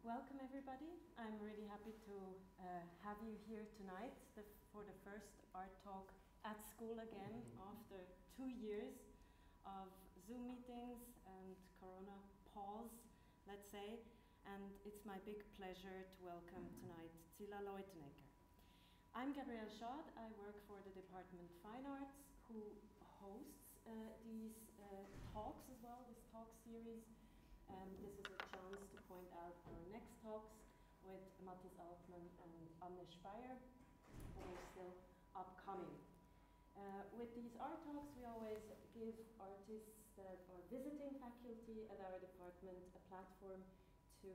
Welcome everybody. I'm really happy to have you here tonight for the first art talk at school again after 2 years of Zoom meetings and Corona pause, let's say. And it's my big pleasure to welcome tonight Zilla Leutenegger. I'm Gabrielle Schad. I work for the Department of Fine Arts, who hosts these talks as well, this talk series. This is a chance to point out our next talks with Matthias Altmann and Anne Speyer, who are still upcoming. With these art talks, we always give artists that are visiting faculty at our department a platform to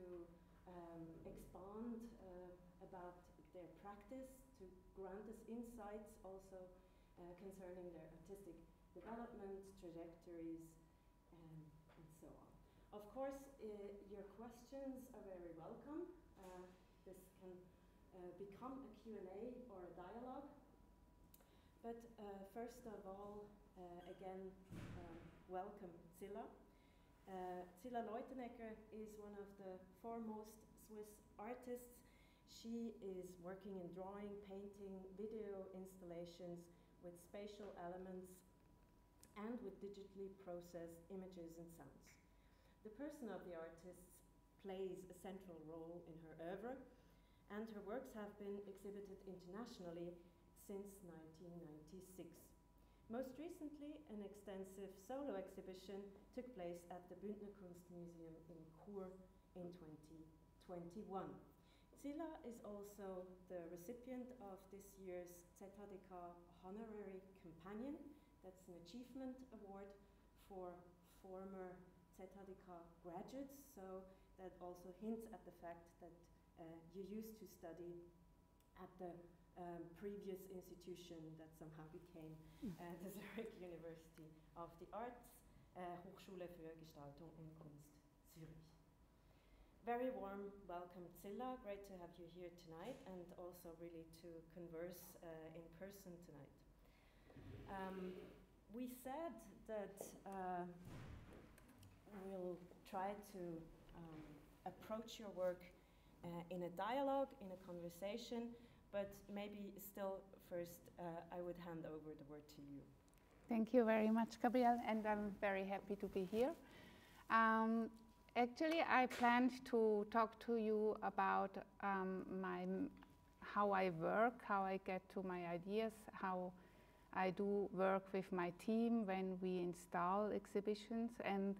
expand about their practice, to grant us insights also concerning their artistic development, trajectories, and so on. Of course, your questions are very welcome. This can become a Q&A or a dialogue. But first of all, again, welcome Zilla. Zilla Leutenegger is one of the foremost Swiss artists. She is working in drawing, painting, video installations with spatial elements and with digitally processed images and sounds. The person of the artist plays a central role in her œuvre, and her works have been exhibited internationally since 1996. Most recently, an extensive solo exhibition took place at the Bündner Kunstmuseum in Chur in 2021. Zilla is also the recipient of this year's ZHdK Honorary Companion. That's an achievement award for former ZHdK graduates, so that also hints at the fact that you used to study at the previous institution that somehow became the Zurich University of the Arts, Hochschule für Gestaltung und Kunst, Zürich. Very warm welcome, Zilla. Great to have you here tonight, and also really to converse in person tonight. We said that we'll try to approach your work in a dialogue, in a conversation, but maybe still first I would hand over the word to you. Thank you very much, Gabrielle, and I'm very happy to be here. Actually, I planned to talk to you about how I work, how I get to my ideas, how I do work with my team when we install exhibitions, and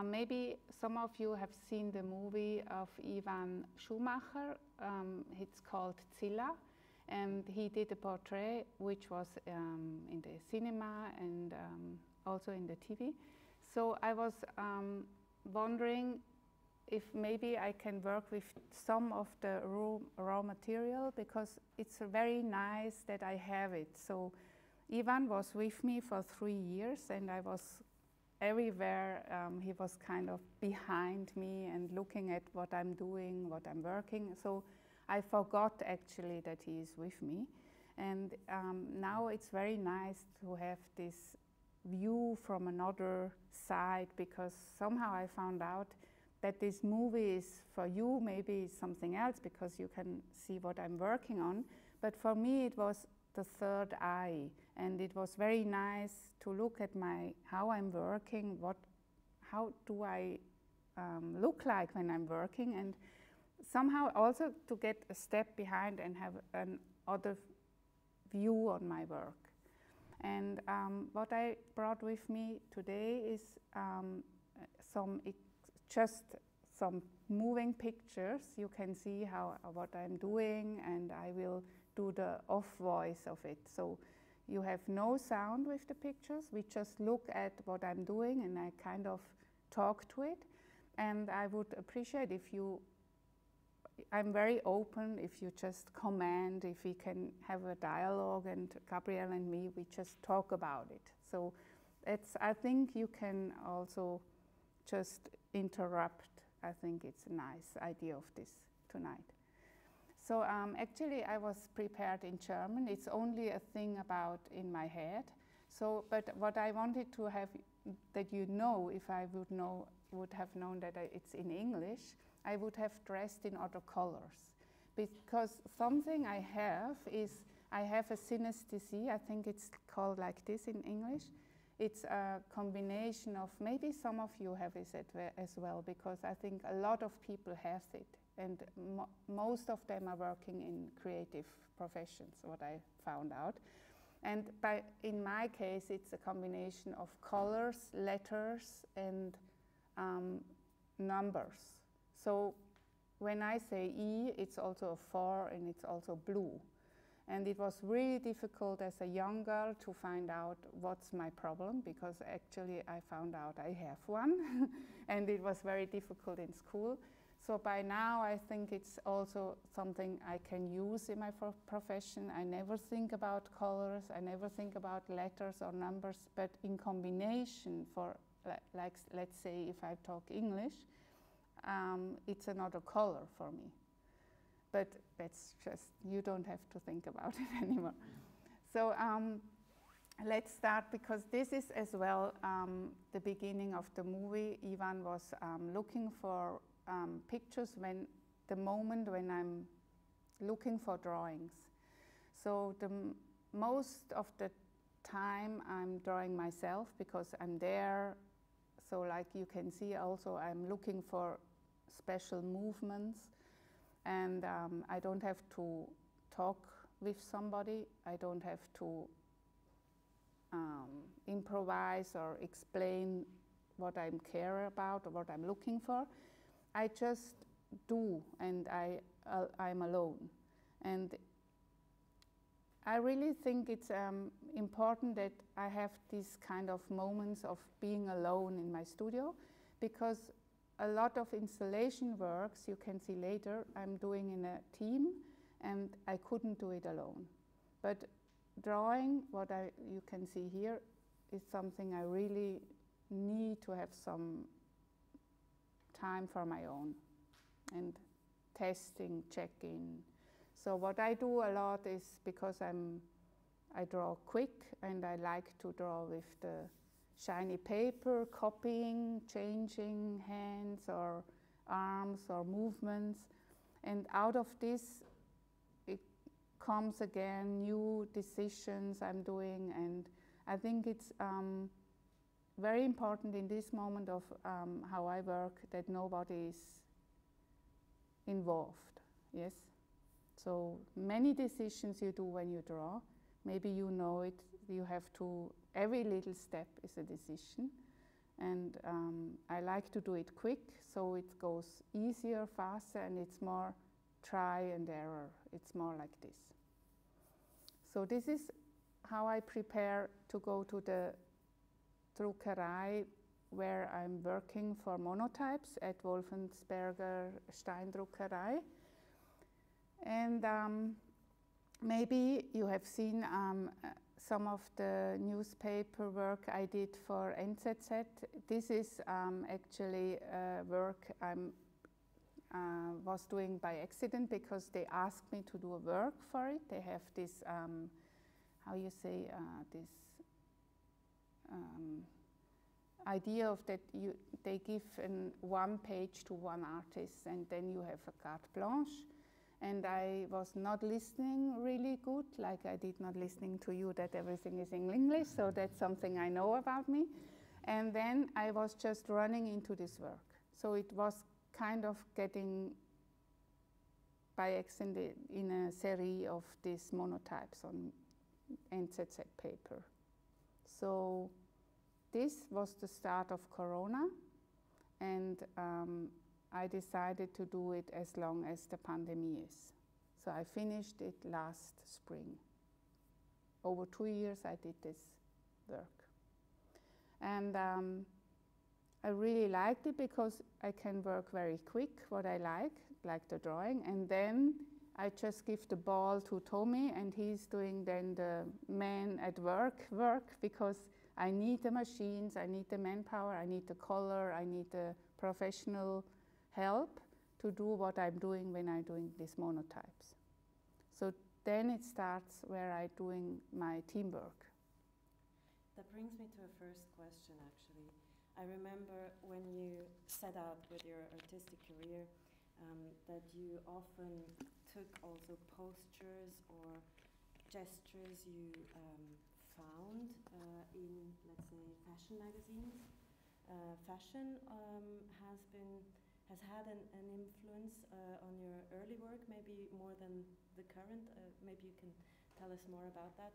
maybe some of you have seen the movie of Ivan Schumacher. It's called Zilla, and he did a portrait which was in the cinema and also in the TV. So I was wondering if maybe I can work with some of the raw material, because it's very nice that I have it. So Ivan was with me for 3 years, and I was everywhere. He was kind of behind me and looking at what I'm doing, what I'm working. So I forgot actually that he is with me. And now it's very nice to have this view from another side, because somehow I found out that this movie is for you, maybe something else, because you can see what I'm working on. But for me it was the third eye, and it was very nice to look at how I'm working, how do I look like when I'm working, and somehow also to get a step behind and have another view on my work. And what I brought with me today is just some moving pictures. You can see what I'm doing, and I will do the off voice of it. So you have no sound with the pictures. We just look at what I'm doing, and I kind of talk to it. And I would appreciate if I'm very open if you just comment, if we can have a dialogue, and Gabrielle and me, we just talk about it. So I think you can also just interrupt. I think it's a nice idea of this tonight. So actually I was prepared in German. It's only a thing about in my head. So, but what I wanted to have that you know, if I would have known that it's in English, I would have dressed in other colors. Because something I have is, I have a synesthesia, I think it's called like this in English. It's a combination of, maybe some of you have it as well, because I think a lot of people have it, and most of them are working in creative professions, what I found out. And in my case, it's a combination of colors, letters, and numbers. So when I say E, it's also a 4 and it's also blue. And it was really difficult as a young girl to find out what's my problem, because actually I found out I have one and it was very difficult in school. So by now I think it's also something I can use in my profession. I never think about colors, I never think about letters or numbers, but in combination for, like let's say if I talk English, it's another color for me. But that's just, you don't have to think about it anymore. So let's start, because this is as well the beginning of the movie. Ivan was looking for pictures the moment when I'm looking for drawings. So most of the time I'm drawing myself because I'm there. So like you can see also I'm looking for special movements, and I don't have to talk with somebody. I don't have to improvise or explain what I care about or what I'm looking for. I just do, and I'm alone. And I really think it's important that I have these kind of moments of being alone in my studio, because a lot of installation works, you can see later, I'm doing in a team, and I couldn't do it alone. But drawing, you can see here, is something I really need to have some time for my own, and testing, checking. So what I do a lot is, because I draw quick and I like to draw with the shiny paper, copying, changing hands or arms or movements, and out of this it comes again new decisions I'm doing, and I think it's very important in this moment of how I work that nobody is involved, yes? So many decisions you do when you draw, maybe you know it, you have to, every little step is a decision, and I like to do it quick, so it goes easier, faster, and it's more try and error, it's more like this. So this is how I prepare to go to the Druckerei, where I'm working for monotypes at Wolfensberger Steindruckerei. And maybe you have seen some of the newspaper work I did for NZZ. This is actually work I was doing by accident, because they asked me to do a work for it. They have this, how you say, this idea of that they give one page to one artist, and then you have a carte blanche. And I was not listening really good, like I did not listening to you that everything is in English, so that's something I know about me. And then I was just running into this work. So it was kind of getting by accident in a series of these monotypes on NZZ paper. So this was the start of Corona, and I decided to do it as long as the pandemic is. So I finished it last spring. Over 2 years I did this work. And I really liked it because I can work very quick, what I like the drawing, and then I just give the ball to Tommy, and he's doing then the man at work, because I need the machines, I need the manpower, I need the color, I need the professional help to do what I'm doing when I'm doing these monotypes. So then it starts where I'm doing my teamwork. that brings me to a first question, actually. I remember when you set out with your artistic career that you often took also postures or gestures you found in, let's say, fashion magazines. Fashion has had an influence on your early work, maybe more than the current. Maybe you can tell us more about that.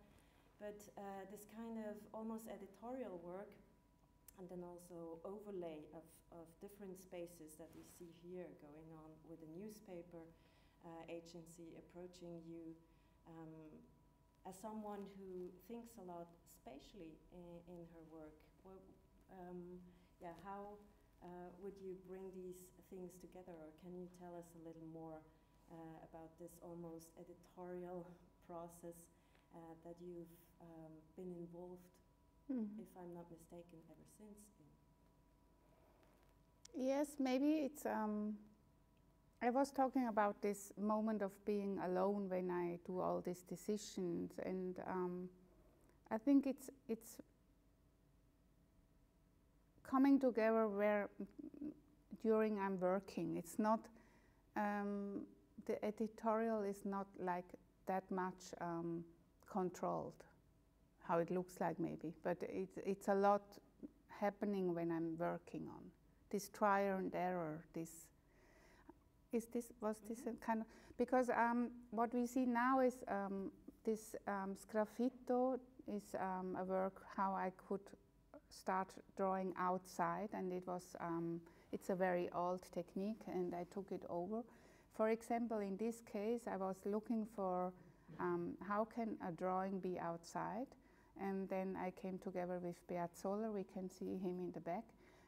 But this kind of almost editorial work, and then also overlay of different spaces that we see here going on with a newspaper agency approaching you as someone who thinks a lot spatially in her work. Well, yeah, how would you bring these things together, or can you tell us a little more about this almost editorial process that you've been involved, if I'm not mistaken, ever since? Yes, maybe it's, I was talking about this moment of being alone when I do all these decisions, and I think it's coming together where during I'm working. It's not, the editorial is not like that much controlled, how it looks like maybe, but it's a lot happening when I'm working on this trial and error. Was this a kind of, because what we see now is this sgraffito is a work how I could start drawing outside, and it was it's a very old technique, and I took it over. For example, in this case, I was looking for how can a drawing be outside, and then I came together with Zoller. We can see him in the back,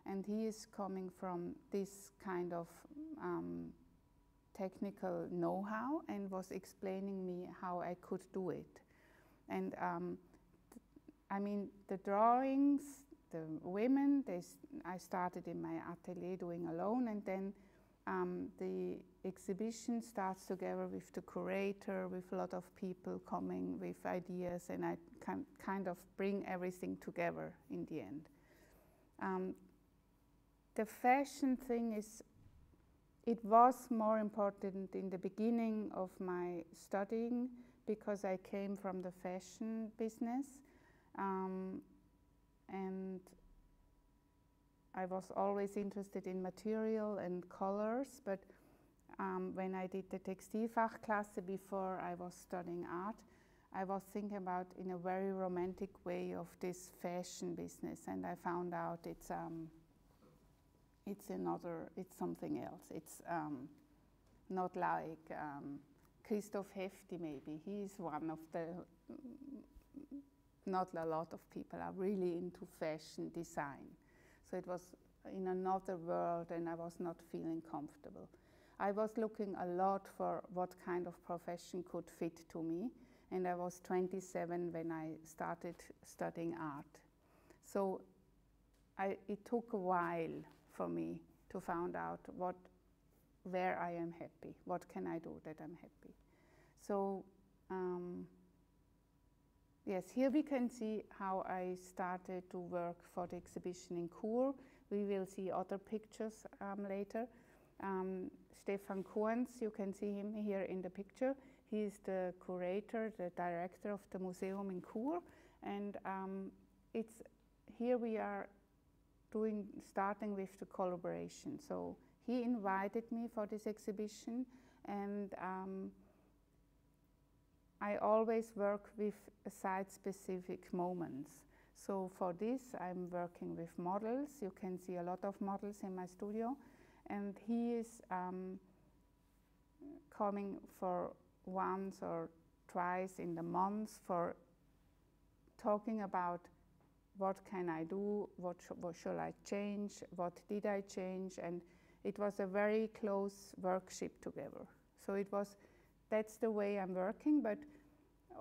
and he is coming from this kind of technical know-how and was explaining me how I could do it. And I mean, the drawings, the women, I started in my atelier doing alone, and then the exhibition starts together with the curator, with a lot of people coming with ideas, and I can kind of bring everything together in the end. The fashion thing is, it was more important in the beginning of my studying because I came from the fashion business, and I was always interested in material and colors, but when I did the Textilfachklasse before I was studying art, I was thinking about in a very romantic way of this fashion business, and I found out it's something else. It's not like Christoph Hefti maybe. He's one of the, not a lot of people are really into fashion design. So it was in another world, and I was not feeling comfortable. I was looking a lot for what kind of profession could fit to me, and I was 27 when I started studying art. So it took a while for me to find out where I am happy, what can I do that I'm happy. So yes, here we can see how I started to work for the exhibition in Chur. We will see other pictures later. Stefan Kuhns, you can see him here in the picture. He is the curator, the director of the museum in Chur, and here we are starting with the collaboration. So he invited me for this exhibition, and I always work with site-specific moments. So for this, I'm working with models. You can see a lot of models in my studio, and he is coming for once or twice in the month for talking about what can I do, what shall I change, what did I change, and it was a very close workshop together. So that's the way I'm working, but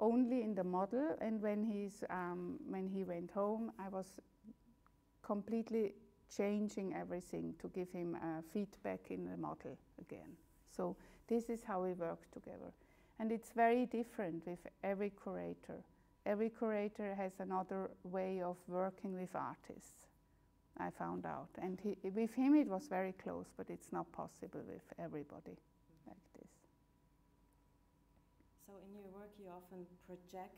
only in the model, and when he went home, I was completely changing everything to give him feedback in the model again. So this is how we work together. And it's very different with every curator. every curator has another way of working with artists, I found out. And with him it was very close, but it's not possible with everybody like this. So in your work you often project,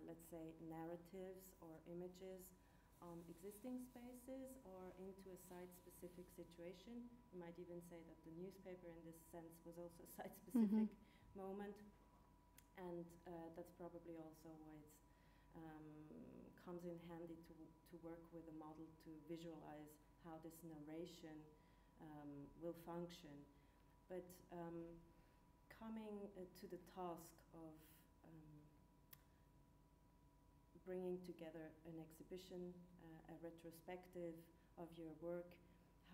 let's say, narratives or images on existing spaces or into a site-specific situation. You might even say that the newspaper in this sense was also a site-specific moment. And that's probably also why it comes in handy to work with a model to visualize how this narration will function. But coming to the task of bringing together an exhibition, a retrospective of your work,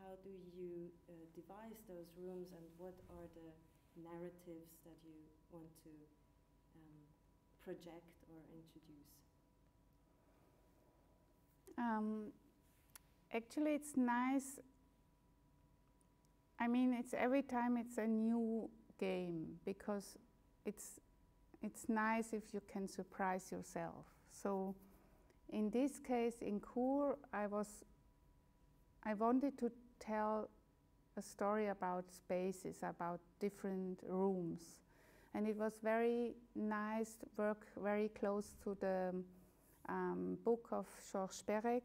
how do you devise those rooms, and what are the narratives that you want to project or introduce? Actually, it's nice. I mean, it's every time it's a new game, because it's nice if you can surprise yourself. So, in this case, in Chur, I wanted to tell a story about spaces, about different rooms. And it was very nice to work very close to the book of Georges Perec,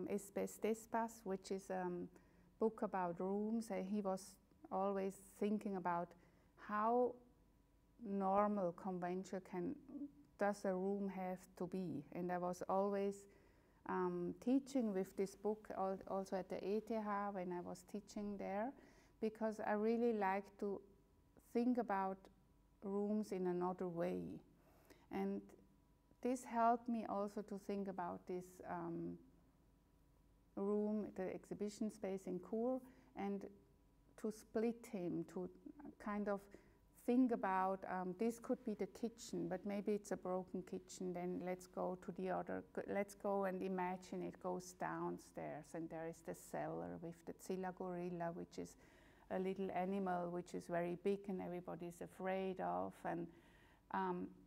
Espèce d'Espace, which is a book about rooms. He was always thinking about how normal, conventional does a room have to be. And I was always teaching with this book, also at the ETH when I was teaching there, because I really like to think about rooms in another way. And this helped me also to think about this room, the exhibition space in Chur, and to split him, to kind of think about, this could be the kitchen, but maybe it's a broken kitchen, then let's go to the other, let's go and imagine it goes downstairs, and there is the cellar with the Zilla gorilla, which is a little animal which is very big and everybody's afraid of. And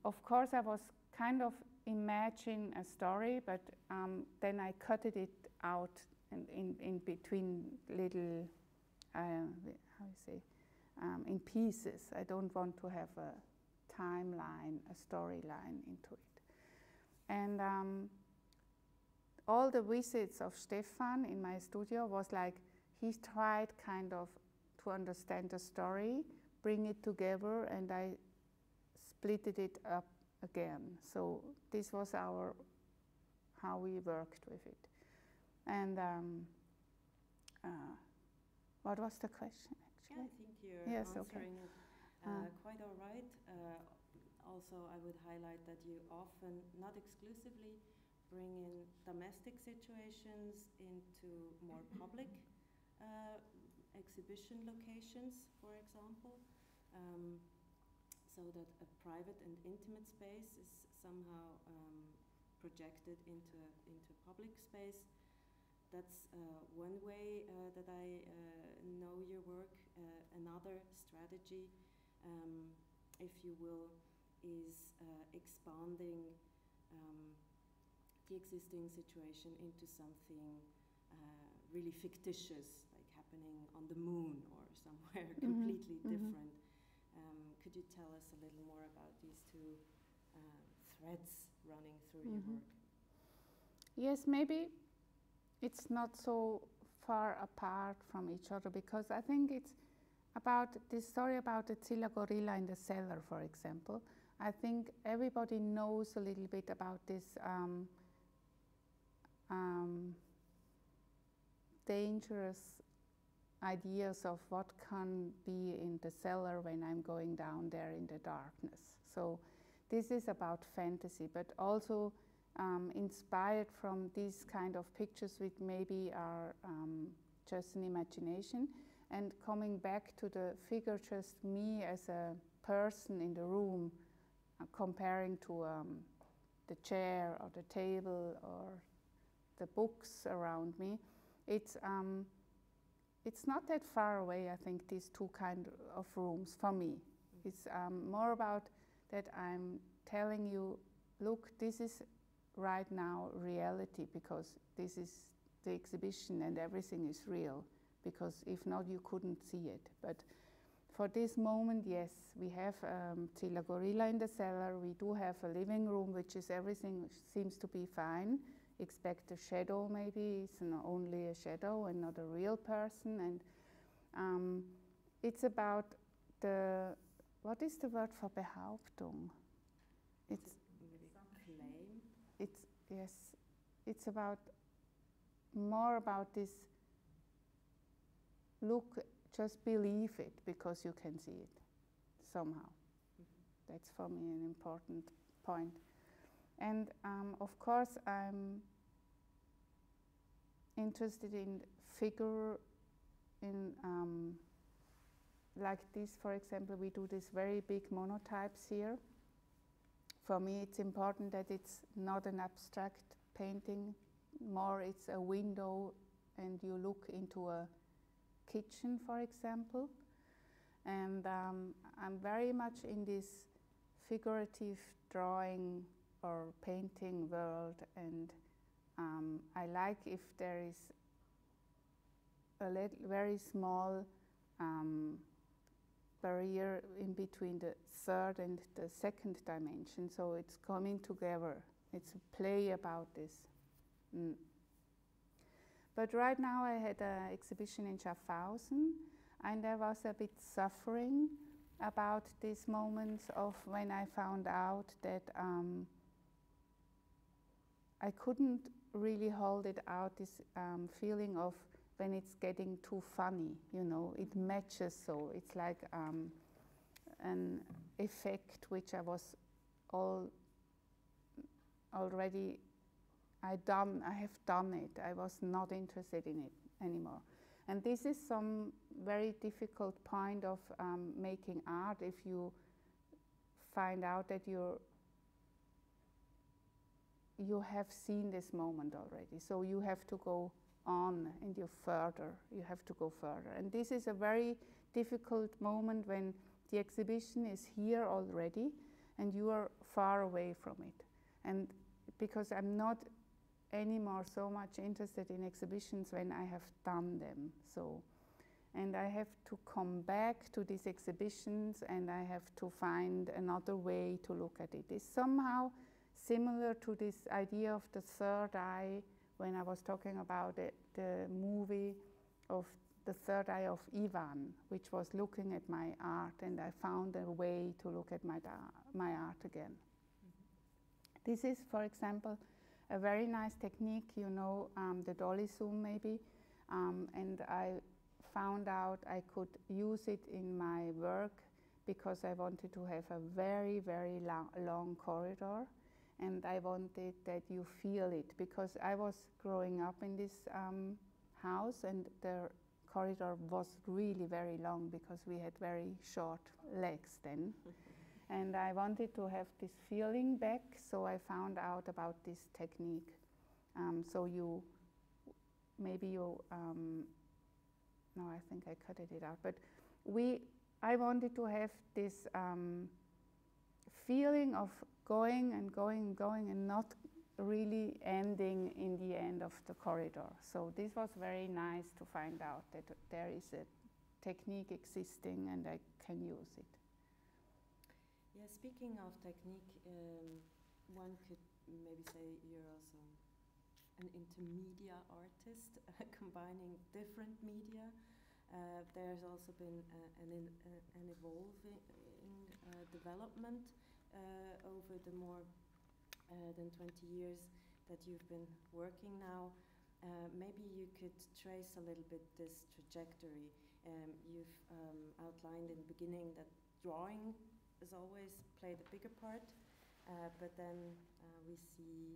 of course I was kind of imagining a story, but then I cutted it out in between little, how you say, in pieces. I don't want to have a timeline, a storyline into it. And all the visits of Stefan in my studio was like, he tried kind of to understand the story, bring it together, and I splitted it up again. So this was how we worked with it. And what was the question, actually? Yeah, I think you're answering okay. it quite all right. Also, I would highlight that you often, not exclusively, bring in domestic situations into more public exhibition locations, for example, so that a private and intimate space is somehow projected into public space. That's one way that I know your work. Another strategy, if you will, is expanding the existing situation into something really fictitious, like happening on the moon or somewhere completely different. Could you tell us a little more about these two threads running through your work? Yes, maybe it's not so far apart from each other, because I think it's about this story about the Zilla gorilla in the cellar, for example. I think everybody knows a little bit about this dangerous ideas of what can be in the cellar when I'm going down there in the darkness. So this is about fantasy, but also inspired from these kind of pictures which maybe are just an imagination, and coming back to the figure, just me as a person in the room, comparing to the chair or the table or the books around me. It's not that far away, I think, these two kind of rooms for me. It's more about that I'm telling you look, this is right now reality, because this is the exhibition and everything is real, because if not you couldn't see it. But for this moment, yes, we have Zilla Gorilla in the cellar, we do have a living room which is everything seems to be fine, except a shadow maybe, it's only a shadow and not a real person. And it's about the, what is the word for Behauptung? It's claim. It's, yes, it's about, more about this, look, just believe it because you can see it somehow. That's for me an important point. And of course I'm interested in figure, in like this, for example, we do these very big monotypes here. For me it's important that it's not an abstract painting, more it's a window and you look into a kitchen, for example. And I'm very much in this figurative drawing or painting world, and I like if there is a very small barrier in between the third and the second dimension, so it's coming together. It's a play about this. But right now I had an exhibition in Schaffhausen, and I was a bit suffering about these moments of when I found out that I couldn't really hold it out, this feeling of when it's getting too funny, you know, it matches, so it's like an effect which I was already, I have done it, I was not interested in it anymore. And this is some very difficult point of making art, if you find out that you have seen this moment already, so you have to go on and you have to go further. And this is a very difficult moment when the exhibition is here already and you are far away from it. And because I'm not anymore so much interested in exhibitions when I have done them. So, and I have to come back to these exhibitions and I have to find another way to look at it. It's somehow similar to this idea of the third eye when I was talking about the movie of the third eye of Ivan, which was looking at my art, and I found a way to look at my art again. Mm-hmm. This is, for example, a very nice technique, you know, the dolly zoom maybe, and I found out I could use it in my work because I wanted to have a very, very long corridor, and I wanted that you feel it, because I was growing up in this house and the corridor was really very long because we had very short legs then. And I wanted to have this feeling back, so I found out about this technique. So no, I think I cut it out, but I wanted to have this feeling of going and going and going and not really ending in the end of the corridor. So this was very nice to find out that there is a technique existing and I can use it. Yeah, speaking of technique, one could maybe say you're also an intermedia artist, combining different media. There's also been an evolving development over the more than 20 years that you've been working now. Maybe you could trace a little bit this trajectory. You've outlined in the beginning that drawing has always played a bigger part, but then we see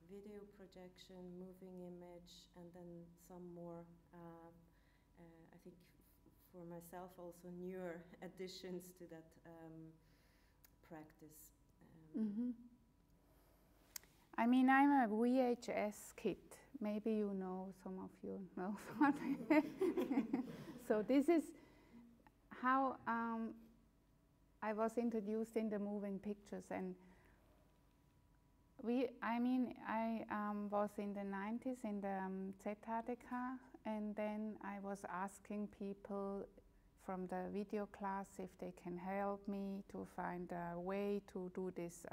video projection, moving image, and then some more, I think for myself also newer additions to that practice. I mean, I'm a VHS kid. Maybe you know, some of you know something. So this is how I was introduced in the moving pictures, and I was in the 90s in the ZHdK, and then I was asking people from the video class if they can help me to find a way to do this.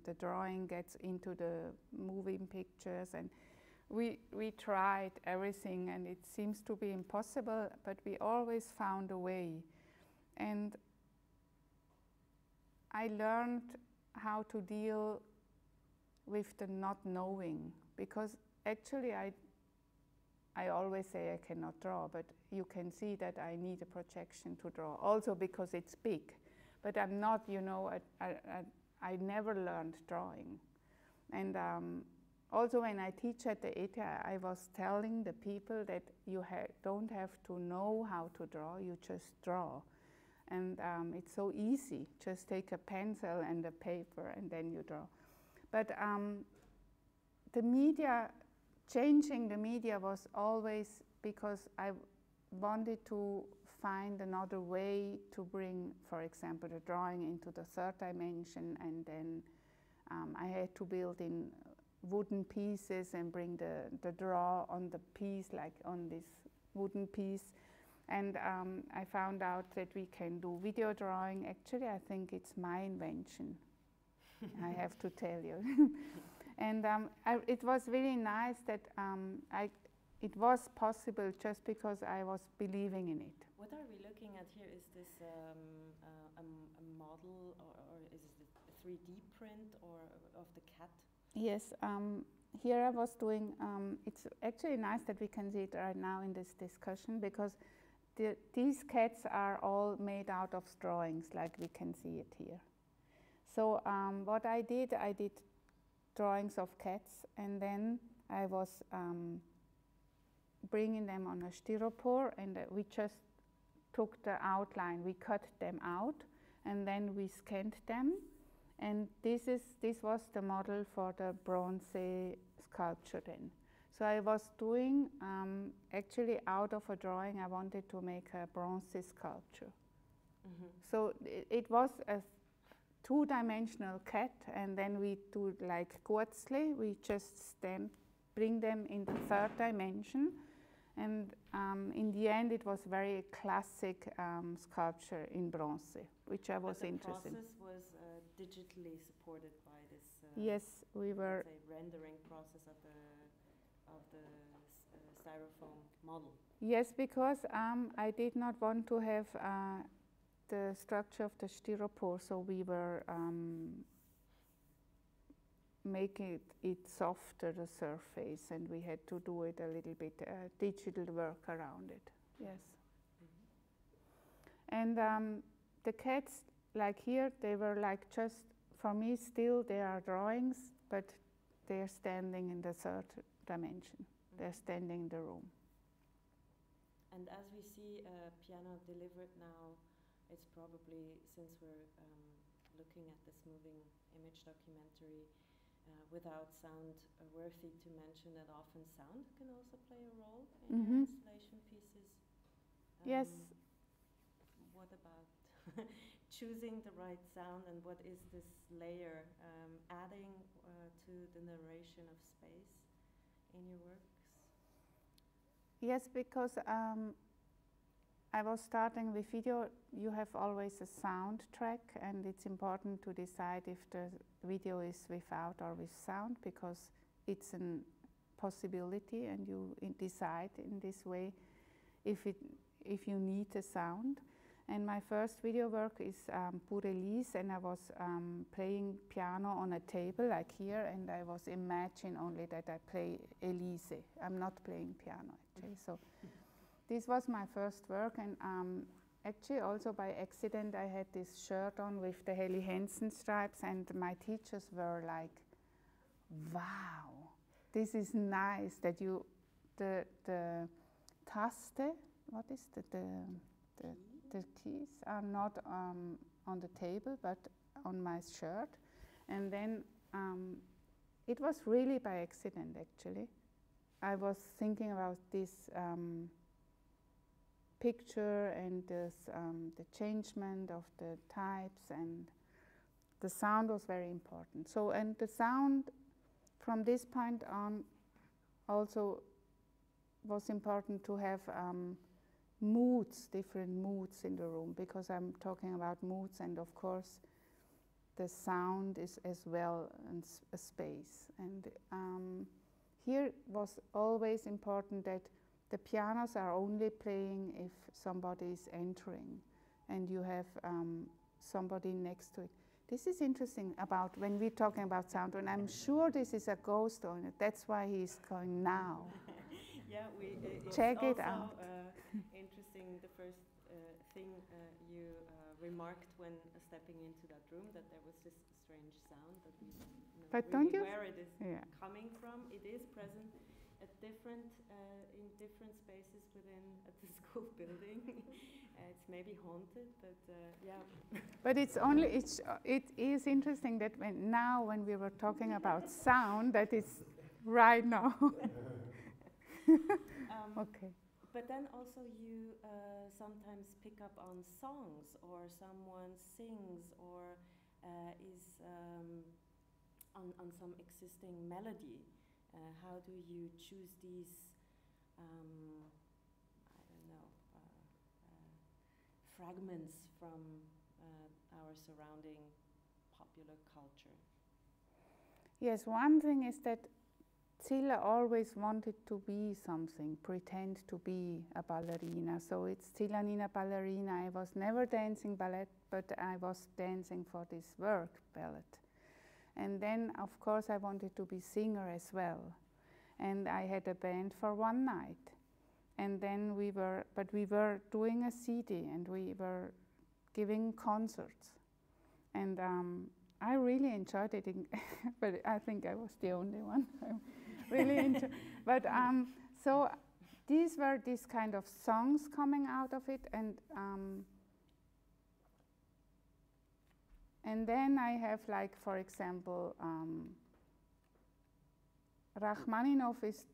The drawing gets into the moving pictures, and we tried everything, and it seems to be impossible, but we always found a way. And I learned how to deal with the not knowing, because actually I always say I cannot draw, but you can see that I need a projection to draw, also because it's big. But I'm not, you know, I never learned drawing. And also when I teach at the ETH, I was telling the people that you don't have to know how to draw, you just draw. And it's so easy, just take a pencil and a paper and then you draw. But the media, changing the media was always because I wanted to find another way to bring, for example, the drawing into the third dimension, and then I had to build in wooden pieces and bring the draw on the piece, like on this wooden piece. And I found out that we can do video drawing. Actually, I think it's my invention, I have to tell you. And it was really nice that it was possible just because I was believing in it. What are we looking at here? Is this a model, or is it a 3D print of the cat? Yes, here I was doing, it's actually nice that we can see it right now in this discussion, because these cats are all made out of drawings, like we can see it here. So what I did drawings of cats, and then I was bringing them on a styropor, and we just took the outline, we cut them out, and then we scanned them. And this was the model for the bronze sculpture then. So I was doing, actually out of a drawing, I wanted to make a bronze sculpture. Mm-hmm. So it was a two-dimensional cat, and then we do like Kurzli, we just bring them in the third dimension. And in the end, it was very classic sculpture in bronze, which I was interested in. The process was digitally supported by this yes, we were rendering process of the styrofoam model. Yes, because I did not want to have the structure of the styropor, so we were making it softer, the surface, and we had to do it a little bit digital work around it. Yes. Mm-hmm. And the cats, like here, they were like just, for me still they are drawings, but they're standing in the third dimension. Mm-hmm. They're standing in the room. And as we see piano delivered now, it's probably, since we're looking at this moving image documentary, without sound, worthy to mention that often sound can also play a role in your installation pieces. Yes. What about choosing the right sound, and what is this layer adding to the narration of space in your works? Yes, because I was starting with video. You have always a soundtrack, and it's important to decide if the video is without or with sound, because it's a possibility, and you decide in this way if you need a sound. And my first video work is Pour Elise, and I was playing piano on a table like here, and I was imagining only that I play Elise. I'm not playing piano actually. So this was my first work, and actually also by accident I had this shirt on with the Helly Hansen stripes, and my teachers were like, wow, this is nice that you, the Taste, what is the keys are not on the table but on my shirt. And then it was really by accident actually. I was thinking about this picture and this, the changement of the types, and the sound was very important. So, and the sound from this point on, also was important to have moods, different moods in the room, because I'm talking about moods, and of course the sound is as well a space. And here was always important that the pianos are only playing if somebody is entering and you have somebody next to it. This is interesting about when we're talking about sound, and I'm sure this is a ghost on it. That's why he's going now. Yeah, it's check it also, out. Interesting, the first thing you remarked when stepping into that room, that there was this strange sound that we don't know but really don't you where it is coming from. It is present at different in different spaces within the school building. It's maybe haunted, but yeah. But it is interesting that when we were talking about sound, that is right now. Okay. But then also you sometimes pick up on songs, or someone sings, or is on some existing melody. How do you choose these, I don't know, fragments from our surrounding popular culture? Yes, one thing is that Zilla always wanted to be something, pretend to be a ballerina. So it's Zilla Nina Ballerina. I was never dancing ballet, but I was dancing for this work, ballet. And then, of course, I wanted to be singer as well. And I had a band for one night. And then we were doing a CD, and we were giving concerts. And I really enjoyed it, but I think I was the only one. Really enjoyed. But so these were these kind of songs coming out of it, and then I have, like, for example, Rachmaninoff is.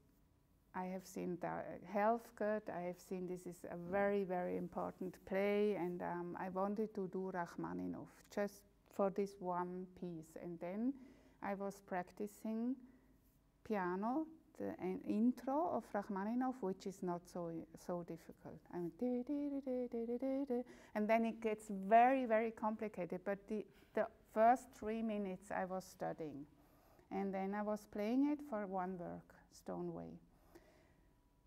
I have seen the Helfgott. I have seen this is a very, very important play, and I wanted to do Rachmaninoff just for this one piece. And then I was practicing piano, an intro of Rachmaninoff, which is not so difficult. And then it gets very, very complicated. But the first 3 minutes I was studying, and then I was playing it for one work, Stoneway.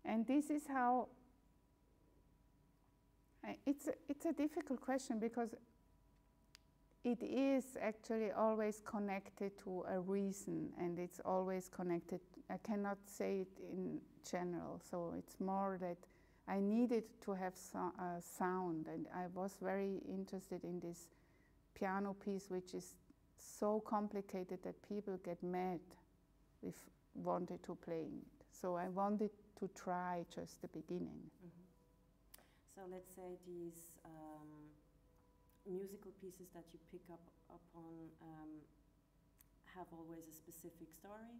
And this is how it's a difficult question, because it is actually always connected to a reason, and it's always connected. I cannot say it in general, so it's more that I needed to have sound, and I was very interested in this piano piece, which is so complicated that people get mad if wanted to play it. So I wanted to try just the beginning. Mm-hmm. So let's say these musical pieces that you pick up upon have always a specific story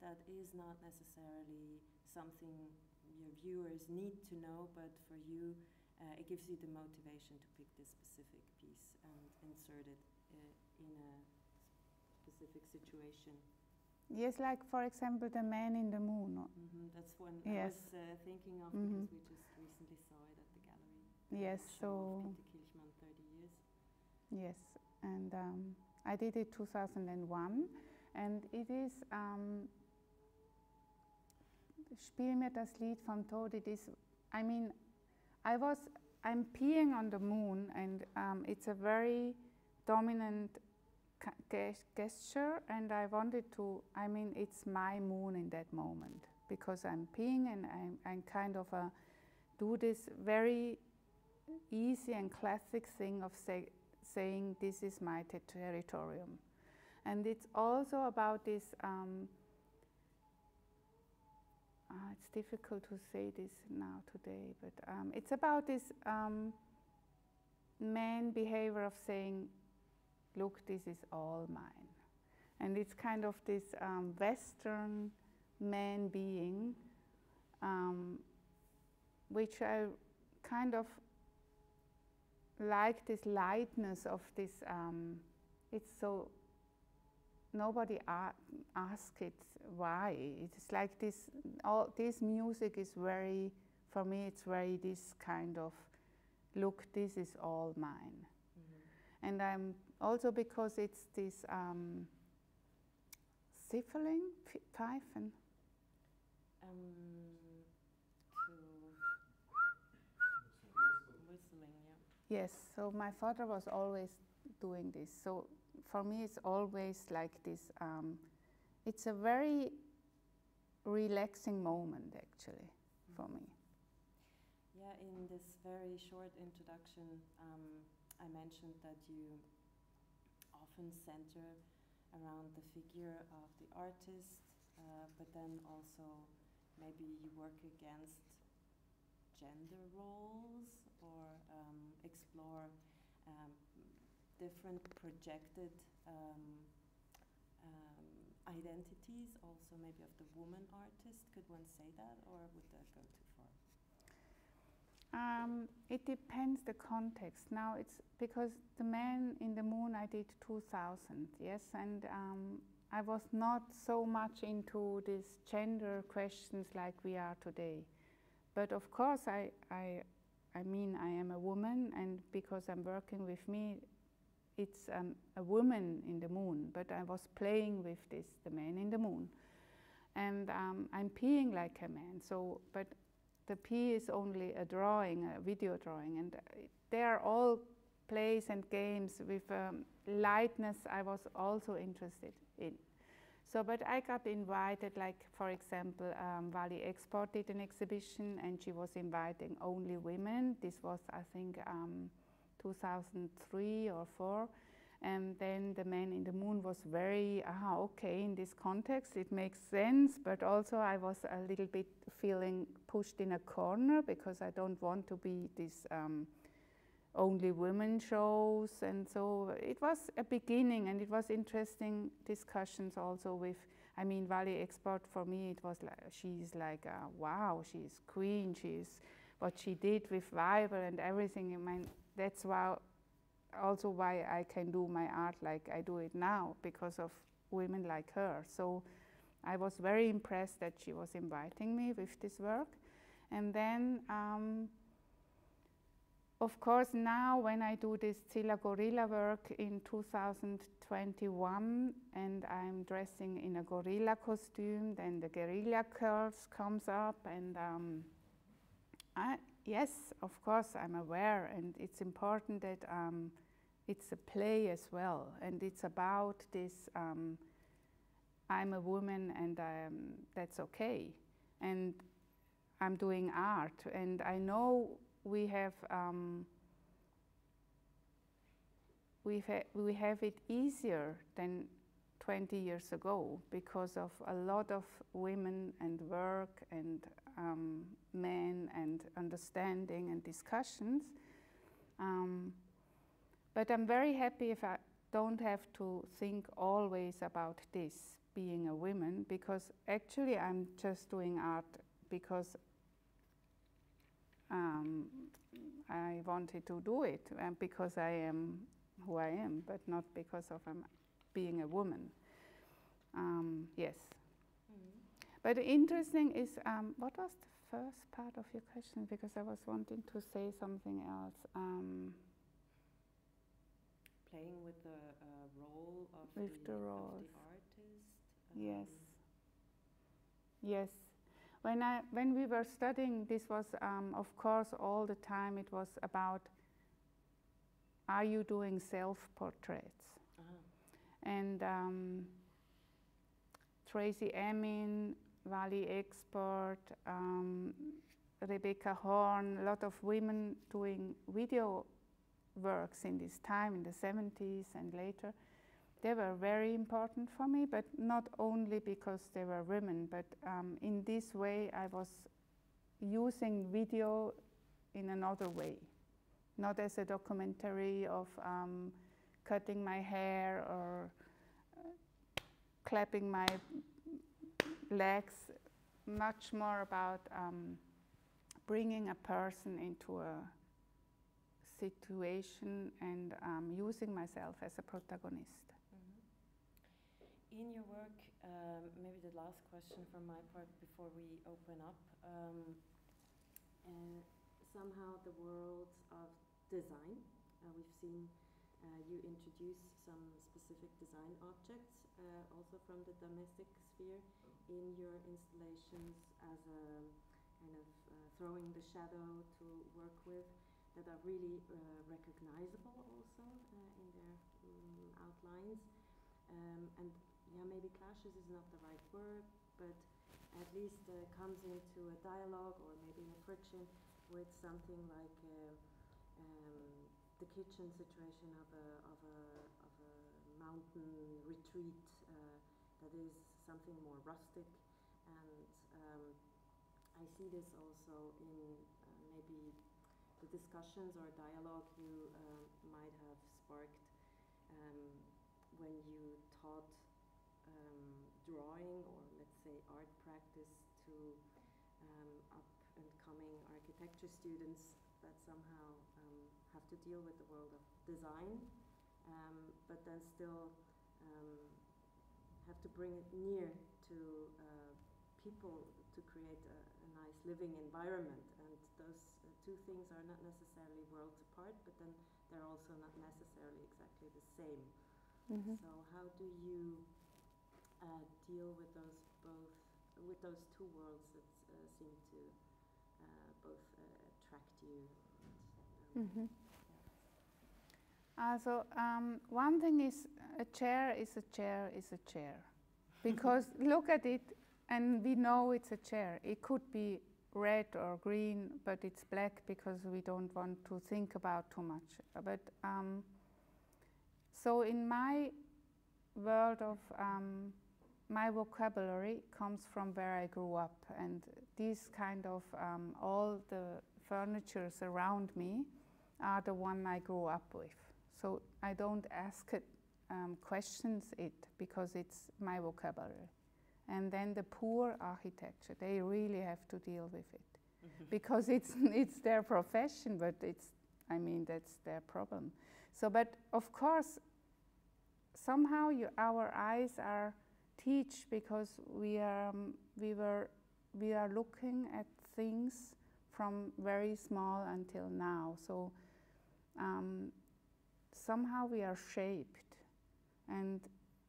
that is not necessarily something your viewers need to know, but for you it gives you the motivation to pick this specific piece and insert it in a specific situation. Yes, like, for example, The Man in the Moon. Mm-hmm. That's one yes. I was thinking of, because we just recently saw it at the gallery. Yes, so Peter Kirchmann, 30 years. Yes, and I did it 2001, and it is Spiel mir das Lied vom Tod. It is, I mean, I'm peeing on the moon, and it's a very dominant gesture, and I wanted to, I mean, it's my moon in that moment, because I'm peeing, and I'm kind of do this very easy and classic thing of saying this is my territorium. And it's also about this, it's difficult to say this now today, but it's about this man behavior of saying, look, this is all mine. And it's kind of this Western man being, which I kind of like, this lightness of this, it's so nobody asked it why. It's like this, all this music is very, for me it's very this kind of, look, this is all mine. And I'm also, because it's this Pfeifen. Whistling, yeah. Yes, so my father was always doing this. So for me it's always like this, it's a very relaxing moment actually for me. Yeah, in this very short introduction, I mentioned that you often center around the figure of the artist, but then also maybe you work against gender roles or explore different projected identities, also maybe of the woman artist. Could one say that, or would that go too far? It depends the context. Now it's because the Man in the Moon I did 2000, yes, and I was not so much into these gender questions like we are today. But of course I mean I am a woman, and because I'm working with me, it's a woman in the moon, but I was playing with this, the Man in the Moon. And I'm peeing like a man, so, but the P is only a drawing, a video drawing, and they are all plays and games with lightness I was also interested in. So, but I got invited, like for example, Wally Export did an exhibition and she was inviting only women. This was, I think, 2003 or 4. And then the Man in the Moon was very, okay, in this context it makes sense, but also I was a little bit feeling pushed in a corner because I don't want to be this only women shows. And so it was a beginning, and it was interesting discussions also with, I mean, Wally Export for me, it was like, she's like, wow, she's queen, she's what she did with Weiber and everything. I mean, that's why also why I can do my art like I do it now, because of women like her. So I was very impressed that she was inviting me with this work. And then, of course, now when I do this Zilla gorilla work in 2021, and I'm dressing in a gorilla costume, then the guerrilla curls comes up, and yes, of course, I'm aware, and it's important that it's a play as well, and it's about this, I'm a woman and that's okay, and I'm doing art, and I know we have it easier than 20 years ago because of a lot of women and work and men and understanding and discussions. But I'm very happy if I don't have to think always about this, being a woman, because actually I'm just doing art because I wanted to do it, and because I am who I am, but not because of being a woman. Yes. Mm-hmm. But interesting is, what was the first part of your question? Because I was wanting to say something else. Playing with the role of the artist. Yes. Yes. When we were studying, this was, of course, all the time it was about, are you doing self-portraits? And Tracy Emin, Wally Export, Rebecca Horn, a lot of women doing video works in this time, in the 70s and later. They were very important for me, but not only because they were women, but in this way I was using video in another way, not as a documentary of cutting my hair or clapping my legs, much more about bringing a person into a situation and using myself as a protagonist. in your work, maybe the last question from my part before we open up, somehow the world of design. We've seen you introduce some specific design objects, also from the domestic sphere, in your installations as a kind of throwing the shadow to work with, that are really recognizable also in their outlines. And yeah, maybe clashes is not the right word, but at least comes into a dialogue or maybe a friction with something like the kitchen situation of a mountain retreat that is something more rustic. And I see this also in maybe the discussions or dialogue you might have sparked when you taught drawing, or let's say art practice, to up-and-coming architecture students that somehow have to deal with the world of design, but then still have to bring it near to people to create a nice living environment. And those two things are not necessarily worlds apart, but then they're also not necessarily exactly the same. Mm-hmm. So how do you deal with those two worlds that seem to both attract you? Mm-hmm. So one thing is, a chair is a chair is a chair, because look at it and we know it's a chair. It could be red or green, but it's black because we don't want to think about too much. But so in my world of my vocabulary comes from where I grew up, and these kind of all the furnitures around me are the one I grew up with. So I don't ask it, questions it, because it's my vocabulary. And then the poor architecture, they really have to deal with it, because it's their profession, but that's their problem. So, but of course, somehow our eyes are teach, because we are looking at things from very small until now. So somehow we are shaped, and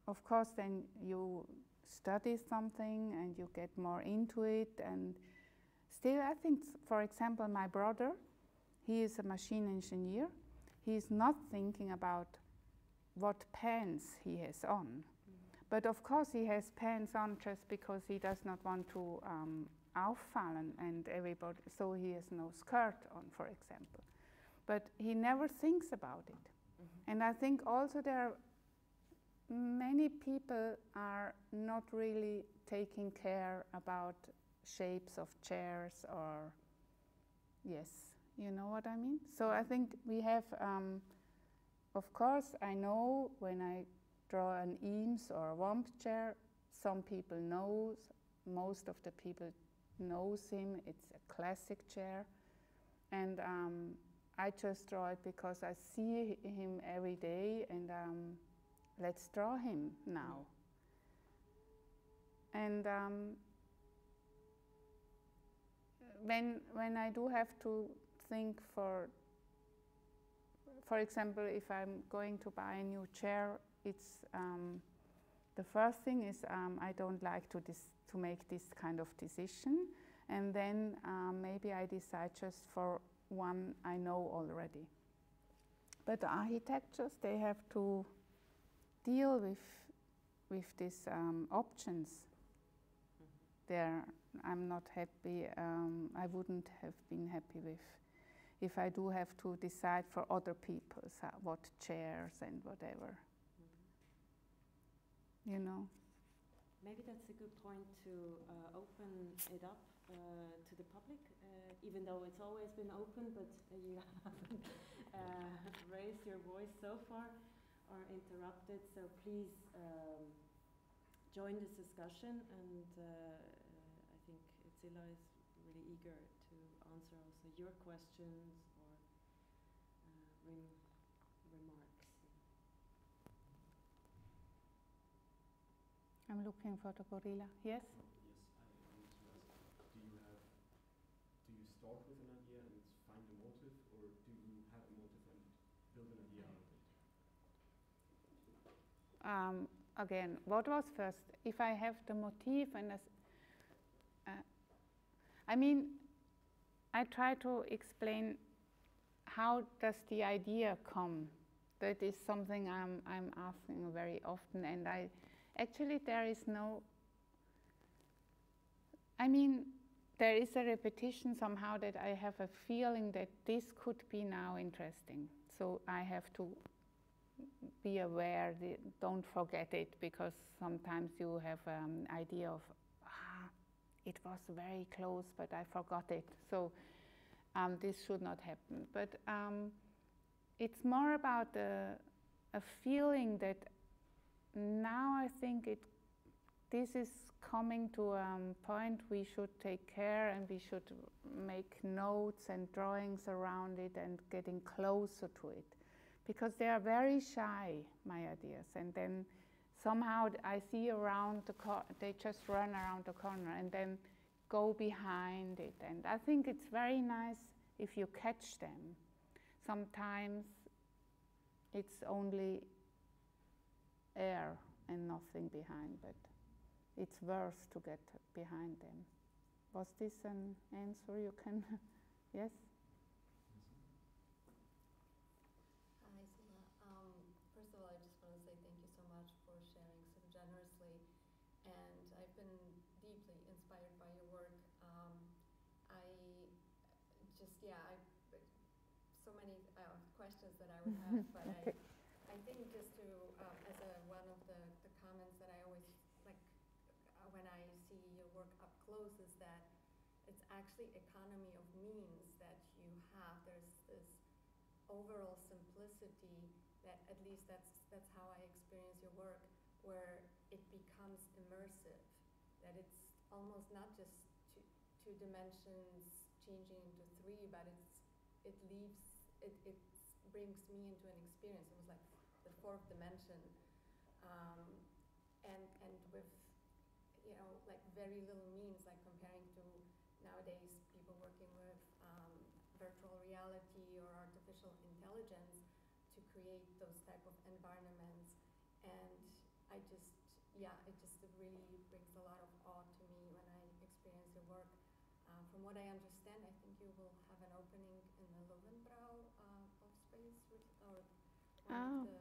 of course then you study something and you get more into it. And still, I think, for example, my brother, he is a machine engineer. He is not thinking about what pants he has on. But of course he has pants on just because he does not want to auffallen and everybody, so he has no skirt on, for example. But he never thinks about it. Mm-hmm. And I think also there are many people are not really taking care about shapes of chairs, or, yes, you know what I mean? So I think we have, of course, I know when I draw an Eames or a Womp chair, some people knows, most of the people knows him, it's a classic chair. And I just draw it because I see him every day, and let's draw him now. And when I do have to think for example, if I'm going to buy a new chair, it's the first thing is I don't like to make this kind of decision, and then maybe I decide just for one I know already. But the architectures, they have to deal with these options. I'm not happy. I wouldn't have been happy with if I do have to decide for other people what chairs and whatever. You know. Maybe that's a good point to open it up to the public, even though it's always been open, but you haven't raised your voice so far or interrupted. So please join this discussion, and I think Zilla is really eager to answer also your questions or remarks. I'm looking for the gorilla. Yes? Yes, I need to ask, do you start with an idea and find a motive, or do you have a motive and build an idea out of it? Again, what was first? If I have the motif and I mean, I try to explain how does the idea come. That is something I'm asking very often, and actually there is no, I mean, there is a repetition somehow that I have a feeling that this could be now interesting. So I have to be aware, don't forget it, because sometimes you have an idea of, it was very close, but I forgot it. So this should not happen. But it's more about a feeling that now I think this is coming to a point we should take care, and we should make notes and drawings around it and getting closer to it. Because they are very shy, my ideas, and then somehow I see around the corner, they just run around the corner and then go behind it. And I think it's very nice if you catch them. Sometimes it's only air and nothing behind, but it's worse to get behind them. Was this an answer you can, yes? Hi, Zilla. First of all, I just want to say thank you so much for sharing so generously, and I've been deeply inspired by your work. So many questions that I would have, but Okay. I think just to, as one of the comments that I always like when I see your work up close is that it's actually economy of means that you have. There's this overall simplicity that, at least that's how I experience your work, where it becomes immersive, that it's almost not just two dimensions changing into three, but it brings me into an experience. It was like the fourth dimension, and with, you know, like very little means, like comparing to nowadays people working with virtual reality or artificial intelligence to create those type of environments. And it just really brings a lot of awe to me when I experience your work. From what I understand, I think you will have an opening in the Lovenbrouw of space, or one of the,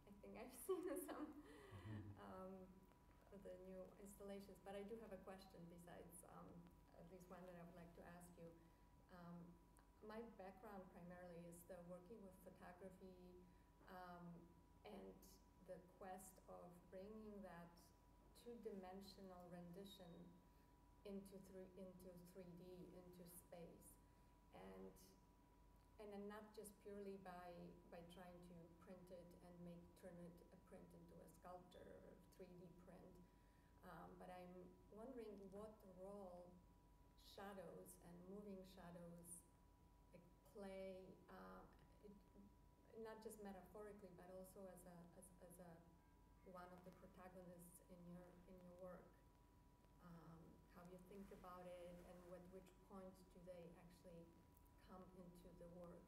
I think I've seen some of the new installations. But I do have a question besides at least one that I would like to ask you. My background primarily is working with photography and the quest of bringing that two-dimensional rendition into 3D, into space, and then not just purely by trying to print it and turn it a print into a sculpture or 3D print, but I'm wondering what role shadows and moving shadows play, not just metaphorically, but also as one of the protagonists in your work. How you think about it, and which point do they actually come into the work,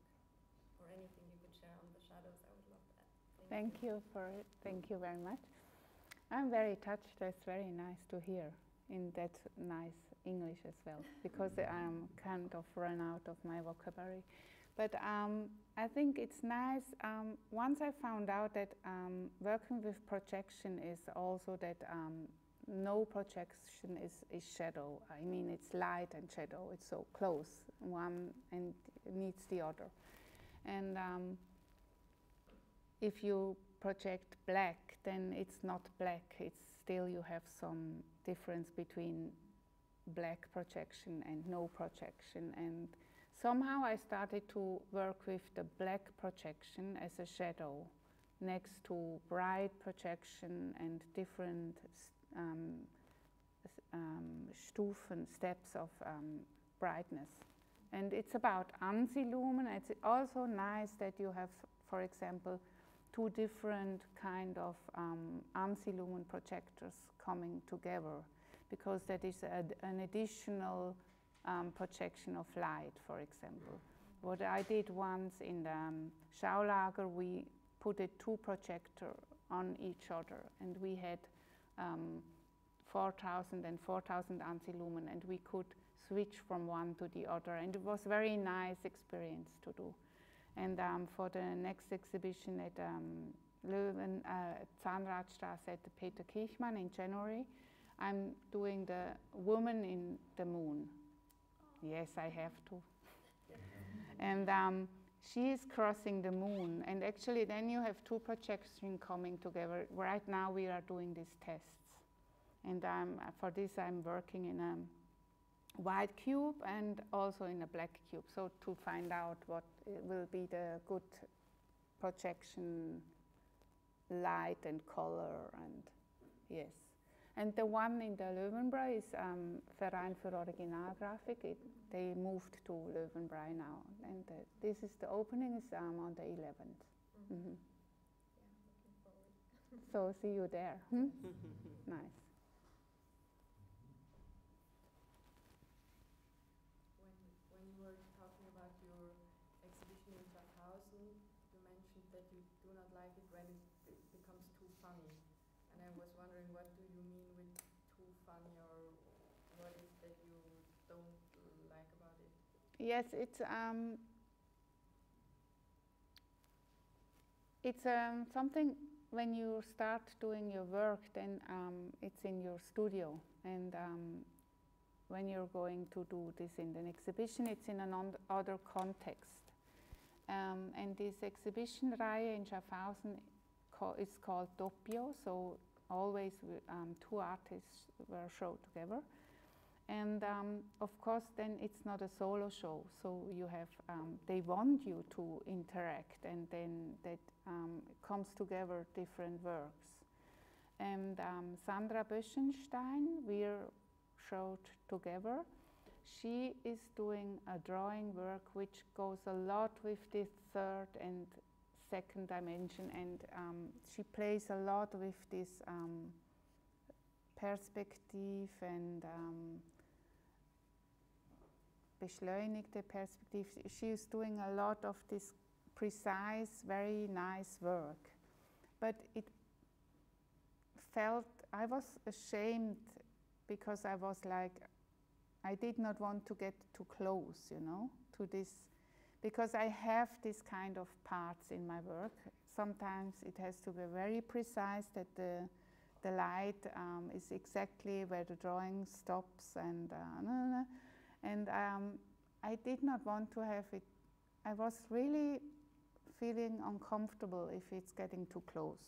or anything you could share on the shadows. I would love that. Thank you for it. Thank you very much. I'm very touched. That's very nice to hear in that nice English as well, because I'm kind of run out of my vocabulary. But I think it's nice. Once I found out that working with projection is also that no projection is shadow. I mean, it's light and shadow. It's so close, one and needs the other. And if you project black, then it's not black. It's still, you have some difference between black projection and no projection. And somehow I started to work with the black projection as a shadow next to bright projection and different Stufen, steps of brightness. And it's about Ansilumen. It's also nice that you have, for example, two different kind of anti-lumen projectors coming together, because that is an additional projection of light, for example. What I did once in the Schaulager, we put two projectors on each other, and we had 4,000 and 4,000 anti-lumen, and we could switch from one to the other, and it was a very nice experience to do. And for the next exhibition at Zahnradstraße at the Peter Kirchmann in January, I'm doing the woman in the moon. Yes, I have to. And she is crossing the moon, and actually then you have two projections coming together. Right now we are doing these tests, and for this I'm working in a white cube and also in a black cube, so to find out what will be the good projection light and color, and yes. And the one in the Löwenbräu is Verein für Originalgrafik. They moved to Löwenbräu now, and this is the opening is on the 11th. Mm-hmm. Mm-hmm. Yeah, looking forward. So see you there. Nice. When you were talking about your exhibition in Schaffhausen, you mentioned that you do not like it when it becomes too funny. And I was wondering, what do you mean with too funny, or what is that you don't like about it? Yes, it's something when you start doing your work, then it's in your studio, and when you're going to do this in an exhibition, it's in another context. And this exhibition Reihe in Schaffhausen is called Doppio, so always two artists were shown together. And of course then it's not a solo show, so you have, they want you to interact, and then that comes together different works. And Sandra Böschenstein, we're showed together. She is doing a drawing work which goes a lot with this third and second dimension, and she plays a lot with this Perspektive and beschleunigte Perspektive. She is doing a lot of this precise, very nice work. But it felt, I was ashamed, because I was like, I did not want to get too close, you know, to this, because I have this kind of parts in my work. Sometimes it has to be very precise, that the light is exactly where the drawing stops, and I did not want to have it. I was really feeling uncomfortable if it's getting too close.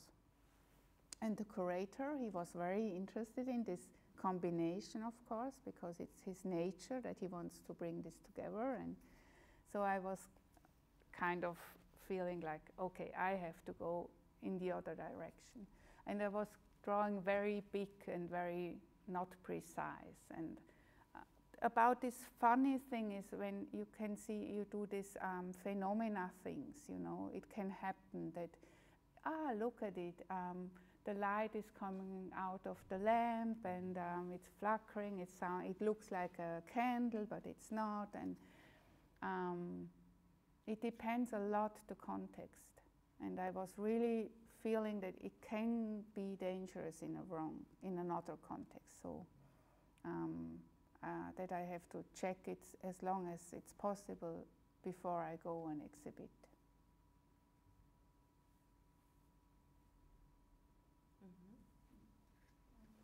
And the curator, he was very interested in this combination, of course, because it's his nature that he wants to bring this together. And so I was kind of feeling like, okay, I have to go in the other direction. And I was drawing very big and very not precise. And about this funny thing is when you can see, you do this phenomena things, you know, it can happen that, look at it, the light is coming out of the lamp, and it's flickering, it looks like a candle, but it's not, and it depends a lot the context. And I was really feeling that it can be dangerous in another context, so that I have to check it as long as it's possible before I go and exhibit.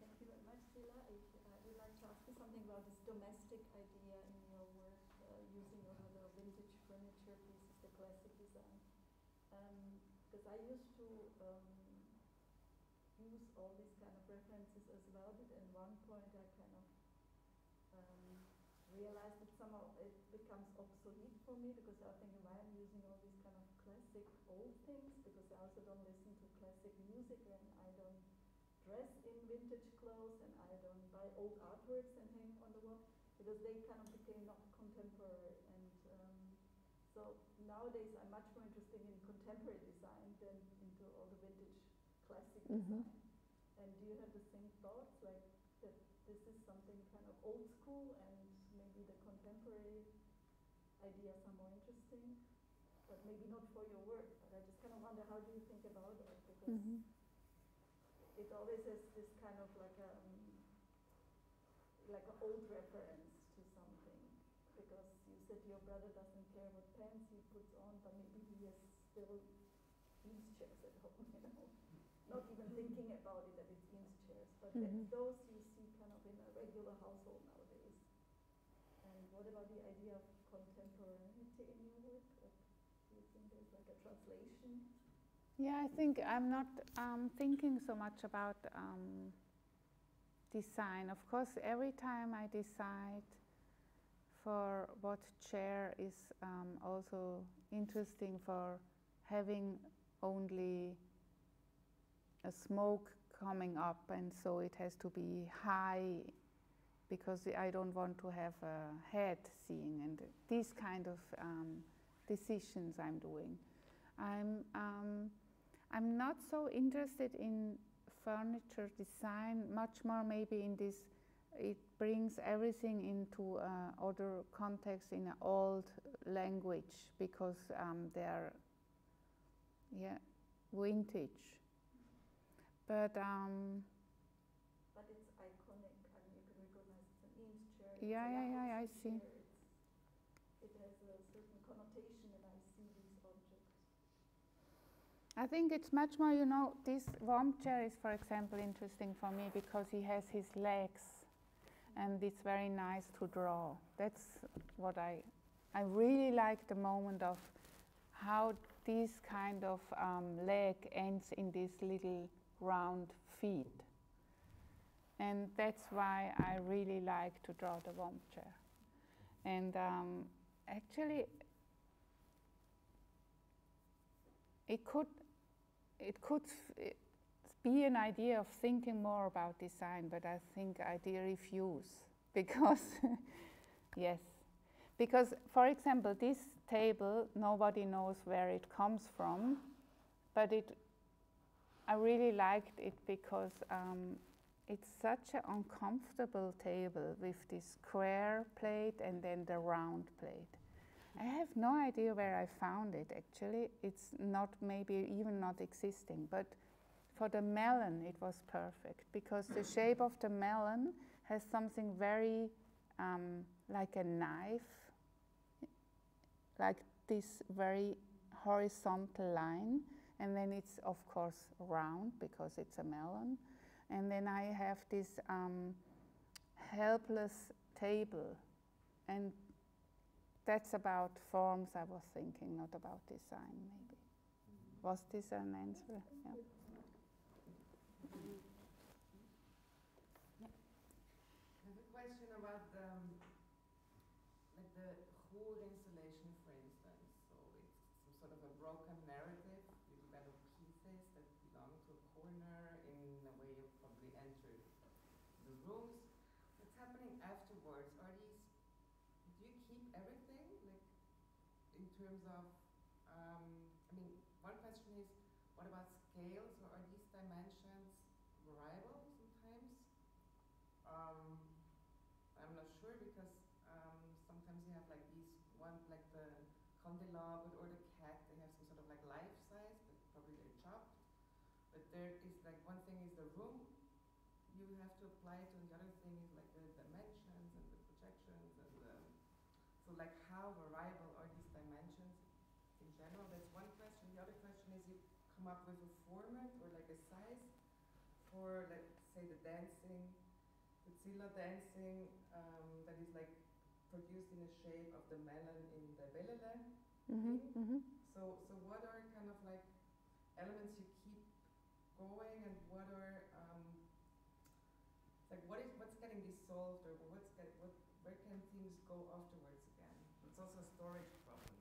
Thank you very much, Zilla. I would like to ask you something about this domestic idea in your work, using the vintage furniture pieces, the classic design. Because I used to use all these kind of references as well, but at one point I kind of realized that somehow it becomes obsolete for me, because I think, why I'm using all these kind of classic old things, because I also don't listen to classic music, and I don't dress in vintage clothes, and I don't buy old artworks and hang on the wall, because they kind of became not contemporary. And so nowadays I'm much more interested in contemporary design than into classic design. And do you have the same thoughts, like that this is something kind of old school and maybe the contemporary ideas are more interesting, but maybe not for your work? But I just kind of wonder, how do you think about it? Because it always has this kind of like an old reference to something. Because you said your brother doesn't care what pants he puts on, but maybe he has still Eames chairs at home, you know. Not even thinking about it that it's Eames chairs, but those you see kind of in a regular household nowadays. And what about the idea of contemporaneity in your work? Like, do you think there's like a translation? Yeah, I think I'm not thinking so much about design. Of course, every time I decide for what chair is also interesting for having only a smoke coming up, and so it has to be high because I don't want to have a head seeing, and these kind of decisions I'm doing. I'm not so interested in furniture design, much more maybe in this, it brings everything into other context in an old language, because they're vintage. But it's iconic. I mean, you can recognize it's an Eames chair. Yeah, I see. It has a certain connotation, and I see these objects. I think it's much more, you know, this warm chair is, for example, interesting for me because he has his legs, and it's very nice to draw. That's what I really like, the moment of how this kind of leg ends in this little round feet. And that's why I really like to draw the warm chair. And actually, it could be an idea of thinking more about design, but I think I refuse, because yes, because, for example, this table, nobody knows where it comes from, but I really liked it because it's such an uncomfortable table with this square plate and then the round plate. I have no idea where I found it, actually. It's not, maybe even not existing, but for the melon it was perfect, because the shape of the melon has something very like a knife, like this very horizontal line, and then it's of course round because it's a melon, and then I have this helpless table, and that's about forms I was thinking, not about design, maybe. Was this an answer? Yeah. I have a question about like the Chur installation, for instance. So it's some sort of a broken narrative with kind of pieces that belong to a corner in a way you probably entered the rooms. What's happening afterwards? Do you keep everything, like in terms of, I mean, one question is, what about scale? So are these dimensions variable sometimes? I'm not sure, because sometimes you have like these one, like the candelabra or the cat, they have some sort of like life size, but probably they're chopped. But there is like, one thing is the room you have to apply to, and the other thing is like the dimensions and the projections and so like how variable are these dimensions in general? That's one question. The other question is, you come up with a format or like a size for, let's say, the dancing, the Zilla dancing, that is like produced in the shape of the melon in the Bellele. So what are kind of like elements you keep going, and what are like what's getting dissolved, or where can things go afterwards again? It's also a storage problem.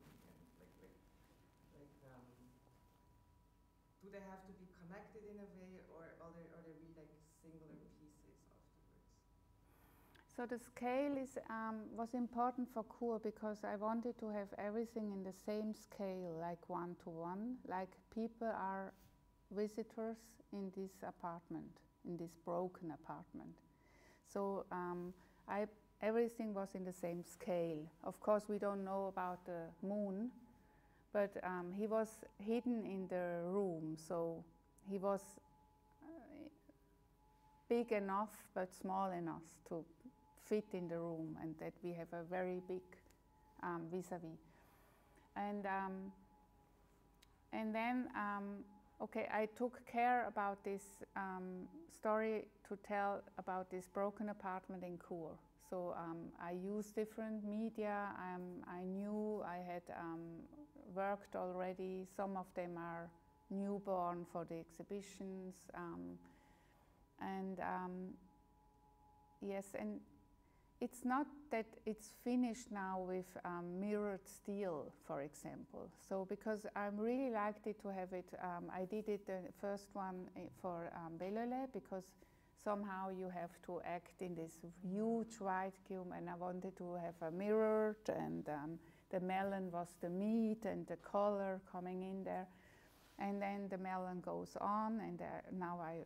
Do they have to be connected in a way, or are they really like singular pieces afterwards? So the scale was important for Chur, because I wanted to have everything in the same scale, like 1:1. Like people are visitors in this apartment, in this broken apartment. So everything was in the same scale. Of course, we don't know about the moon, but he was hidden in the room, so he was big enough but small enough to fit in the room, and that we have a very big vis-a-vis. And then, okay, I took care about this story to tell about this broken apartment in Chur. So I used different media. I knew I had worked already. Some of them are newborn for the exhibitions. Yes, and it's not that it's finished now with mirrored steel, for example. So because I really liked it to have it, I did it the first one for Bellele, because somehow you have to act in this huge white cube, and I wanted to have a mirrored, and the melon was the meat and the color coming in there. And then the melon goes on, and now I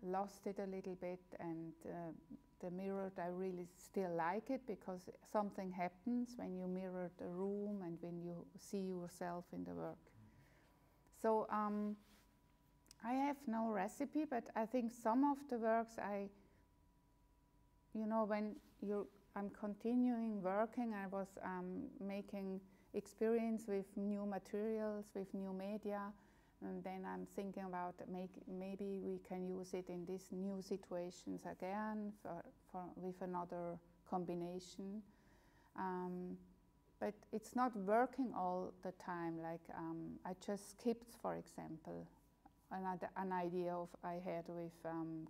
lost it a little bit, and the mirrored, I really still like it, because something happens when you mirror the room and when you see yourself in the work. So I have no recipe, but I think some of the works when I'm continuing working, I was making experience with new materials, with new media, and then I'm thinking about maybe we can use it in these new situations again with another combination. But it's not working all the time. Like I just skipped, for example, an idea I had with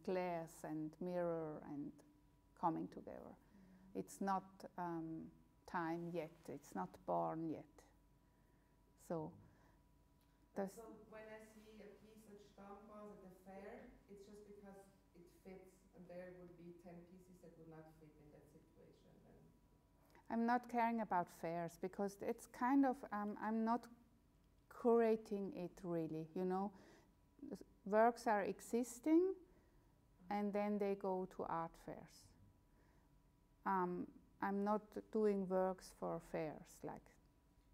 glass and mirror and coming together. It's not time yet. It's not born yet. So. So when I see a piece at Stammbau at the fair, it's just because it fits, and there would be 10 pieces that would not fit in that situation. I'm not caring about fairs, because it's kind of, I'm not curating it really, Works are existing, and then they go to art fairs. I'm not doing works for fairs, like.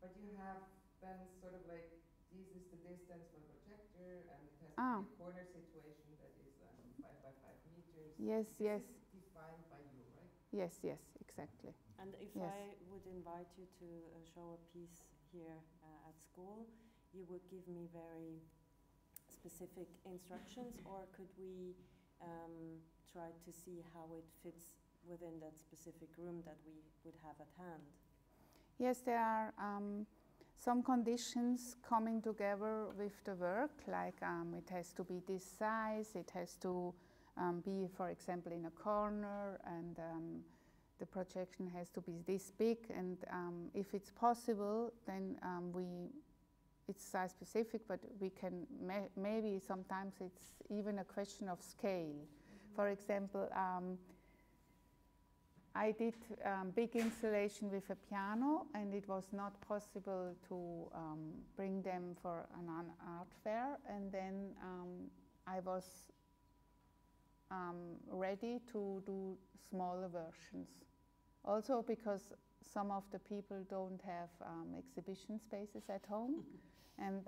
But you have then sort of like, this is the distance for the projector, and it has to be a corner situation that is 5 by 5 meters. Yes, yes. This is defined by you, right? Yes, yes, exactly. And if I would invite you to show a piece here at school, you would give me very specific instructions, or could we try to see how it fits within that specific room that we would have at hand? Yes, there are some conditions coming together with the work, like it has to be this size, it has to be, for example, in a corner, and the projection has to be this big, and if it's possible, then it's size specific, but we can, maybe sometimes it's even a question of scale. For example, I did big installation with a piano, and it was not possible to bring them for an art fair, and then I was ready to do smaller versions. Also because some of the people don't have exhibition spaces at home, and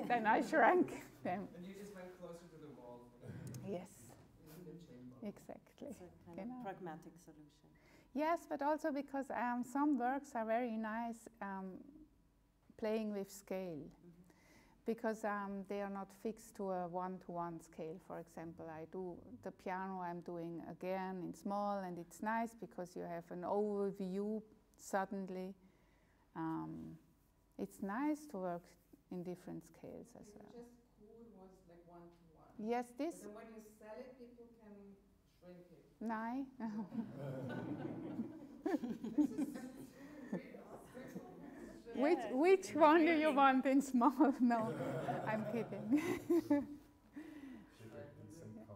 then I shrank them. And you just went closer to the wall. Yes. Exactly. It's a kind of pragmatic solution. Yes, but also because some works are very nice playing with scale, because they are not fixed to a one-to-one scale. For example, I do the piano, I'm doing again in small, and it's nice because you have an overview suddenly. It's nice to work in different scales as well. Just Chur was like one-to-one. Yes, this. But then when you sell it, people can shrink it. Nine. Which one do you want in small? No, I'm kidding.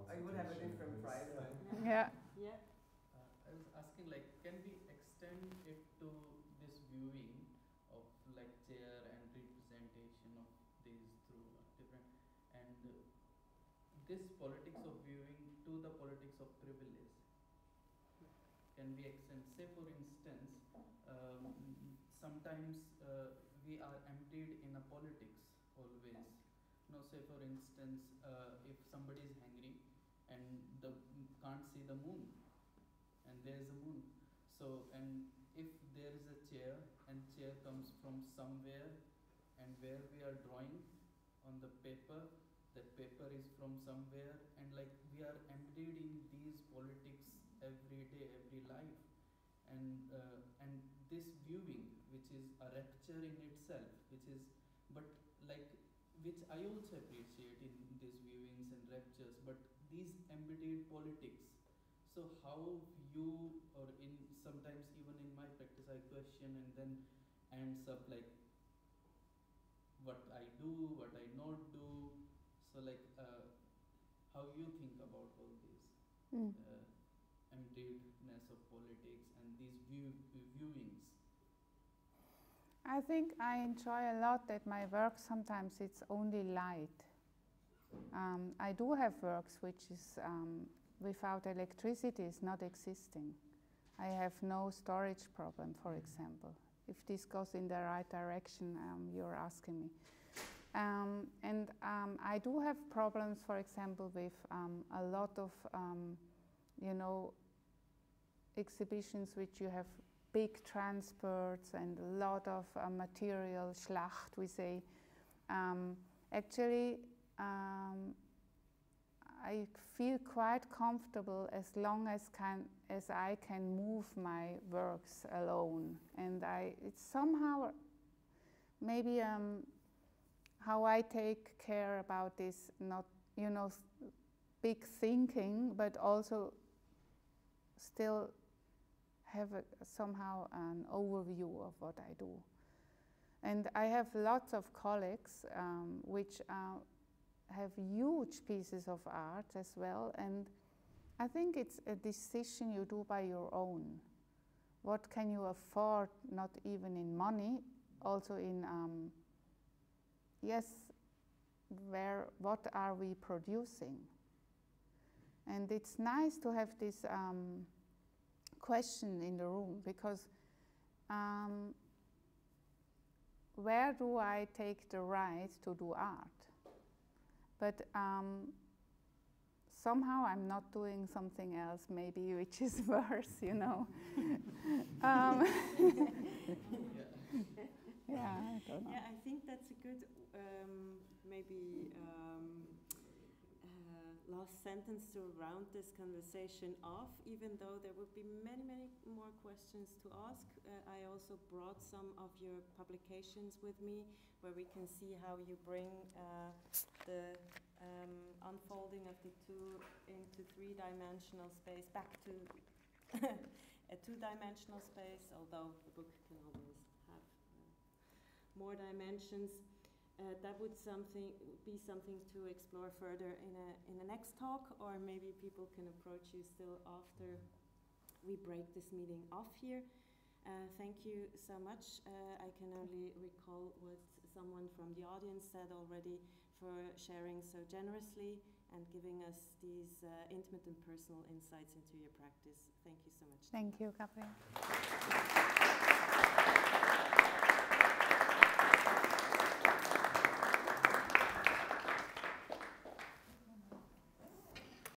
I would have a different price. Yeah. Yeah. I was asking, like, can we extend it to this viewing of lecture and representation of days through different, and this politics of viewing to the politics of privilege can be extended. Say for instance, sometimes we are emptied in a politics always. No, say for instance, if somebody is hungry and can't see the moon, and there is a moon, so and if there is a chair and chair comes from somewhere, and where we are drawing on the paper, that paper is from somewhere, and like we are emptied in these politics every day, every life, and this viewing, which is a rapture in itself, which is, but like, which I also appreciate in these viewings and raptures, but these embodied politics. So how you, or in sometimes even in my practice, I question and then ends up like what I do, what I not do. So like how you think about all these embodiedness of politics and these viewings? I think I enjoy a lot that my work sometimes it's only light. I do have works which is without electricity is not existing. I have no storage problem, for example. If this goes in the right direction, you're asking me. And I do have problems, for example, with a lot of, you know, exhibitions which you have big transports and a lot of material, Schlacht, we say. Actually, I feel quite comfortable as long as I can move my works alone, and it's somehow maybe how I take care about this, not, you know, big thinking, but also still have somehow an overview of what I do. And I have lots of colleagues which have huge pieces of art as well, and I think it's a decision you do by your own. What can you afford, not even in money, also in, yes, what are we producing? And it's nice to have this question in the room, because where do I take the right to do art? But somehow I'm not doing something else, maybe, which is worse, you know. Yeah, I don't know. Yeah, I think that's a good, maybe last sentence to round this conversation off, even though there would be many, many more questions to ask. I also brought some of your publications with me, where we can see how you bring the unfolding of the two into three-dimensional space back to a two-dimensional space, although the book can always have more dimensions. That would be something to explore further in a next talk, or maybe people can approach you still after we break this meeting off here. Thank you so much. I can only recall what someone from the audience said already, for sharing so generously and giving us these intimate and personal insights into your practice. Thank you so much. Thank you, Gabriel.